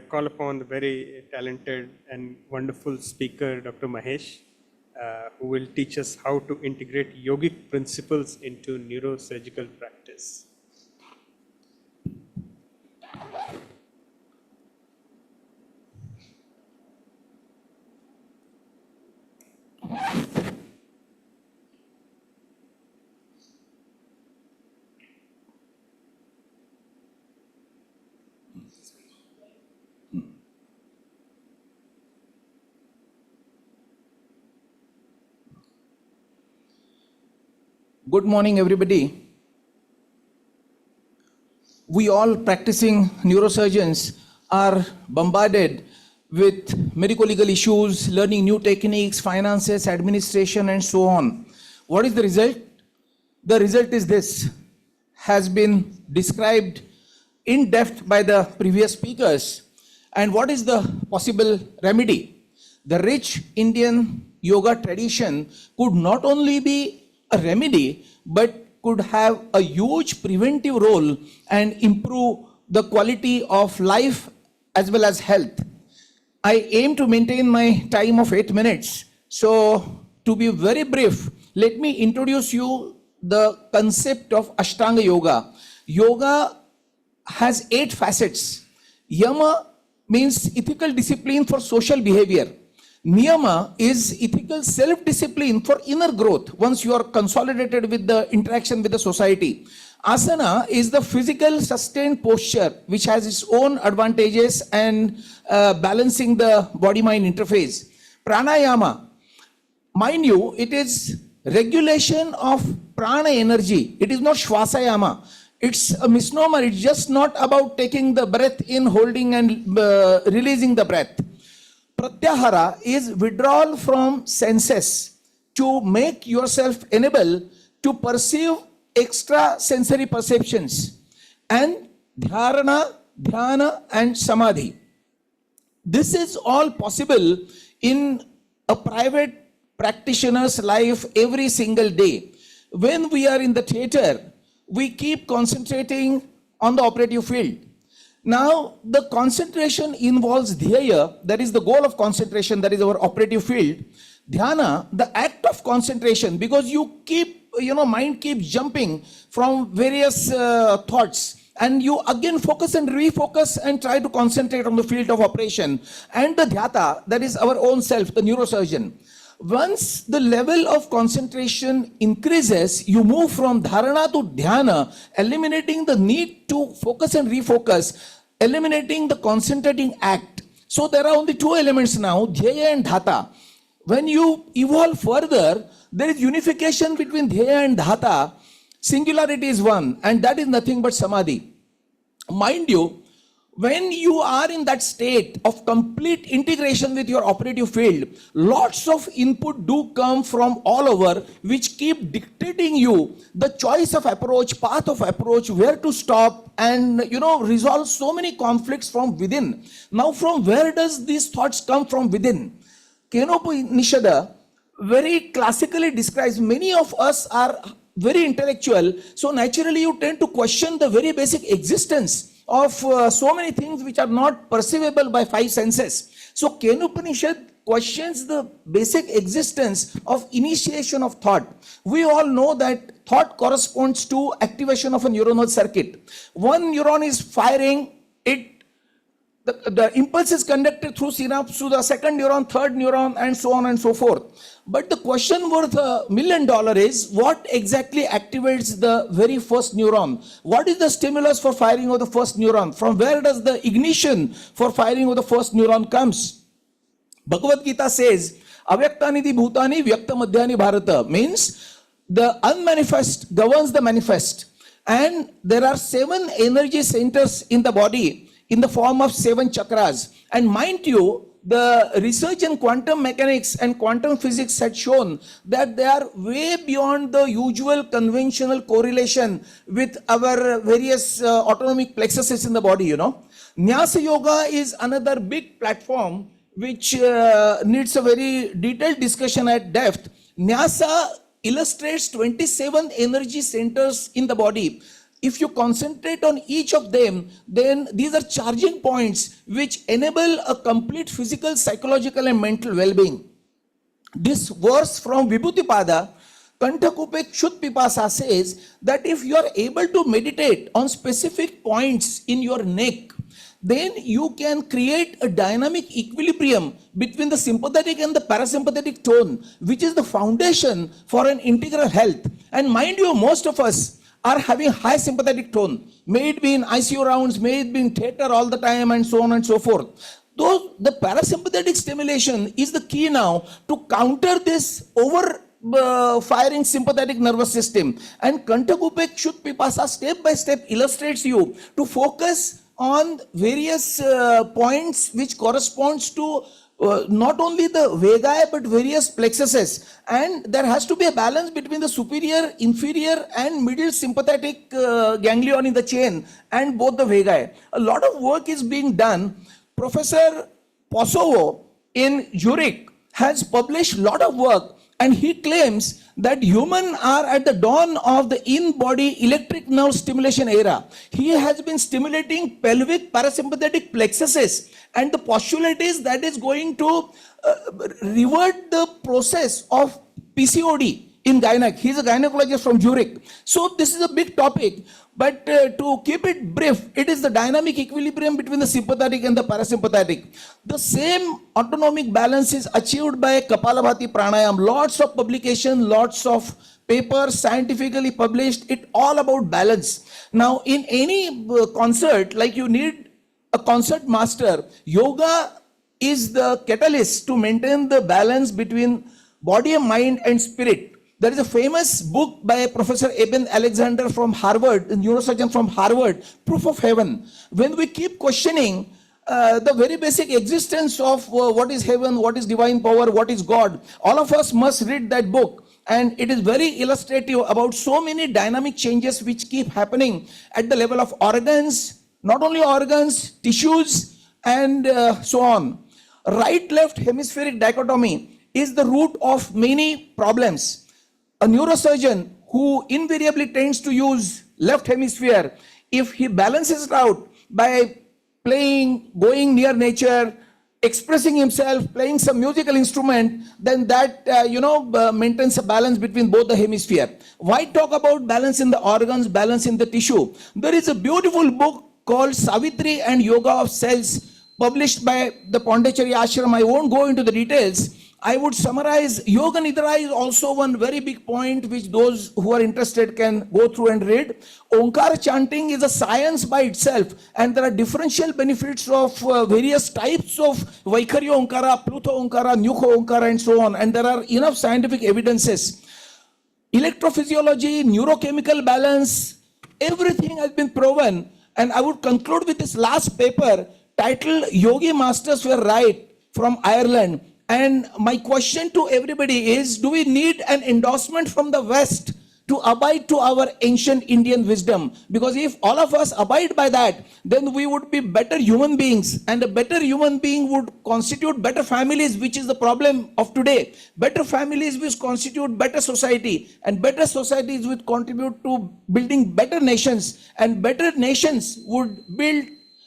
Call upon the very talented and wonderful speaker, Dr. Mahesh, who will teach us how to integrate yogic principles into neurosurgical practice. Good morning, everybody. We all practicing neurosurgeons are bombarded with medical legal issues, learning new techniques, finances, administration, and so on. What is the result? The result is this, has been described in depth by the previous speakers. And what is the possible remedy? The rich Indian yoga tradition could not only be a remedy, but could have a huge preventive role and improve the quality of life as well as health. I aim to maintain my time of 8 minutes. So to be very brief, let me introduce you the concept of Ashtanga Yoga. Yoga has 8 facets. Yama means ethical discipline for social behavior. Niyama is ethical self-discipline for inner growth once you are consolidated with the interaction with the society. Asana is the physical sustained posture which has its own advantages and balancing the body-mind interface. Pranayama, mind you, it is regulation of prana energy. It is not Shvasayama. It's a misnomer. It's just not about taking the breath in, holding and releasing the breath. Pratyahara is withdrawal from senses to make yourself enable to perceive extra sensory perceptions. And dharana, dhyana and samadhi. This is all possible in a private practitioner's life every single day. When we are in the theater, we keep concentrating on the operative field. Now, the concentration involves dhyaya, that is the goal of concentration, that is our operative field. Dhyana, the act of concentration, because you keep, mind keeps jumping from various thoughts, and you again focus and refocus and try to concentrate on the field of operation. And the dhyata, that is our own self, the neurosurgeon. Once the level of concentration increases, you move from dharana to dhyana, eliminating the need to focus and refocus, eliminating the concentrating act. So there are only 2 elements now, dhyaya and dhata. When you evolve further, there is unification between dhyaya and dhata. Singularity is one, and that is nothing but samadhi. Mind you, when you are in that state of complete integration with your operative field, lots of input do come from all over, which keep dictating you the choice of approach, path of approach, where to stop, and resolve so many conflicts from within. Now, from where does these thoughts come from within? Kenopanishada very classically describes, many of us are very intellectual, so naturally you tend to question the very basic existence of so many things which are not perceivable by 5 senses. So Kenopanishad questions the basic existence of initiation of thought. We all know that thought corresponds to activation of a neuronal circuit. One neuron is firing, the impulse is conducted through synapse to the second neuron, third neuron, and so on and so forth. But the question worth $1 million is, what exactly activates the very first neuron? What is the stimulus for firing of the first neuron? From where does the ignition for firing of the first neuron comes? Bhagavad Gita says, Avyaktani di bhutani vyakta madhyani bharata, means the unmanifest governs the manifest. And there are 7 energy centers in the body in the form of 7 chakras. And mind you, the research in quantum mechanics and quantum physics had shown that they are way beyond the usual conventional correlation with our various autonomic plexuses in the body, Nyasa Yoga is another big platform which needs a very detailed discussion at depth. Nyasa illustrates 27 energy centers in the body. if you concentrate on each of them, then these are charging points which enable a complete physical, psychological, and mental well-being. This verse from Vibhuti-pada, Kanthakupek Shut Pipasa, says that if you are able to meditate on specific points in your neck, then you can create a dynamic equilibrium between the sympathetic and the parasympathetic tone, which is the foundation for an integral health. And mind you, most of us are having high sympathetic tone, may it be in ICU rounds, may it be in theater all the time, and so on and so forth. Though the parasympathetic stimulation is the key now to counter this firing sympathetic nervous system. And Kanthakupek Shut Pipasa step by step illustrates you to focus on various points which corresponds to not only the vagae but various plexuses, and there has to be a balance between the superior, inferior and middle sympathetic ganglion in the chain and both the vagae. A lot of work is being done. Professor Posovo in Zurich has published a lot of work, and he claims that humans are at the dawn of the in-body electric nerve stimulation era. He has been stimulating pelvic parasympathetic plexuses, and the postulate is that is going to revert the process of PCOD in gynec. He's a gynecologist from Zurich. So this is a big topic, but to keep it brief, it is the dynamic equilibrium between the sympathetic and the parasympathetic. The same autonomic balance is achieved by Kapalabhati Pranayam. Lots of publication, lots of papers scientifically published, it all about balance. Now in any concert, like you need a concert master, yoga is the catalyst to maintain the balance between body, mind and spirit. There is a famous book by Professor Eben Alexander from Harvard, a neurosurgeon from Harvard, Proof of Heaven. When we keep questioning the very basic existence of what is heaven, what is divine power, what is God, all of us must read that book. And it is very illustrative about so many dynamic changes which keep happening at the level of organs, not only organs, tissues, and so on. Right-left hemispheric dichotomy is the root of many problems. A neurosurgeon who invariably tends to use left hemisphere, if he balances it out by playing, going near nature, expressing himself, playing some musical instrument, then that maintains a balance between both the hemisphere. Why talk about balance in the organs, balance in the tissue? There is a beautiful book called Savitri and Yoga of Cells, published by the Pondicherry Ashram. I won't go into the details. I would summarize, Yoga Nidra is also one very big point which those who are interested can go through and read. Onkar chanting is a science by itself, and there are differential benefits of various types of Vaikarya Onkara, Plutha Onkara, Nyukha Onkara and so on, and there are enough scientific evidences. Electrophysiology, neurochemical balance, everything has been proven, and I would conclude with this last paper titled Yogi Masters Were Right from Ireland. And my question to everybody is, do we need an endorsement from the West to abide to our ancient Indian wisdom? Because if all of us abide by that, then we would be better human beings, and a better human being would constitute better families, which is the problem of today. Better families which constitute better society, and better societies which contribute to building better nations, and better nations would build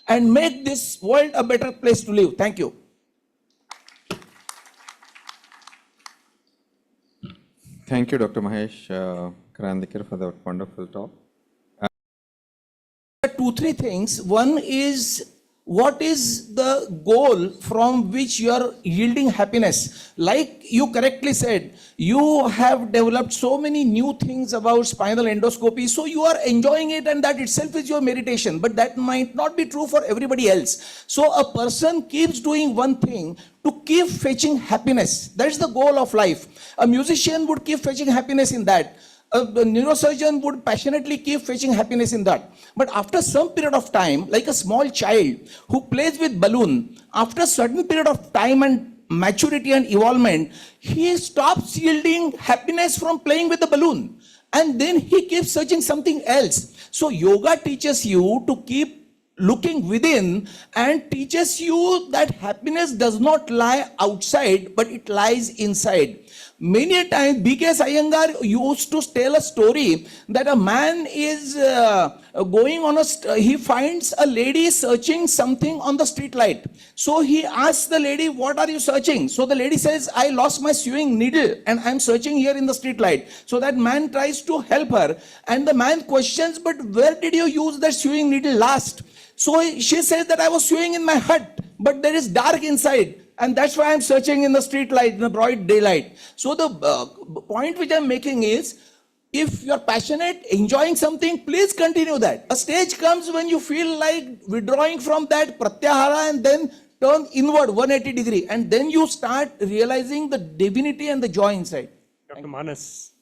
and make this world a better place to live. Thank you. Thank you, Dr. Mahesh Karandikar, for that wonderful talk. Two, three things. One is, what is the goal from which you are yielding happiness? Like you correctly said, you have developed so many new things about spinal endoscopy, so you are enjoying it, and that itself is your meditation. But that might not be true for everybody else. So a person keeps doing one thing to keep fetching happiness. That is the goal of life. A musician would keep fetching happiness in that. A neurosurgeon would passionately keep fetching happiness in that. But after some period of time, like a small child who plays with balloon, after a certain period of time and maturity and evolvement, he stops yielding happiness from playing with the balloon. And then he keeps searching something else. So yoga teaches you to keep looking within and teaches you that happiness does not lie outside, but it lies inside. Many a time, B.K.S. Iyengar used to tell a story that a man is going on he finds a lady searching something on the street light. So he asks the lady, what are you searching? So the lady says, I lost my sewing needle and I'm searching here in the street light. So that man tries to help her and the man questions, but where did you use that sewing needle last? So she says that I was sewing in my hut, but there is dark inside. And that's why I'm searching in the street light, in the bright daylight. So the point which I'm making is, if you're passionate, enjoying something, please continue that. A stage comes when you feel like withdrawing from that pratyahara and then turn inward 180 degree. And then you start realizing the divinity and the joy inside. Dr. Manas.